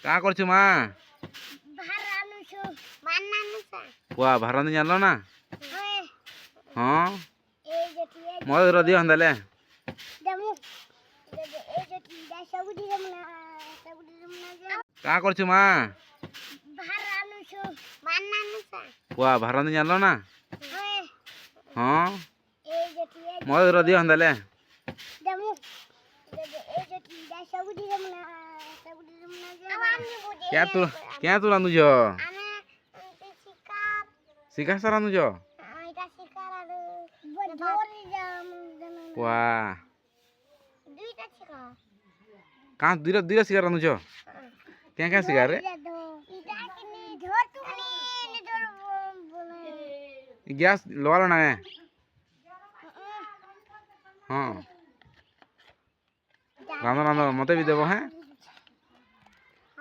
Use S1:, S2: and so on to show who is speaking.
S1: का करछु मा पुआ भारत जानलो ना हाँ मोर रदी हंदले का करछु मा पुआ भारत जानलो ना हाँ मोर रदी हंदले क्या तू रांधुछ शिकार सा रांधुछ वाह कहाँ दुईटा दुईटा शिकार रांधुछ क्या क्या शिकार रे गैस लगा ना है हाँ रांधो रांधो मते भी देव हैं।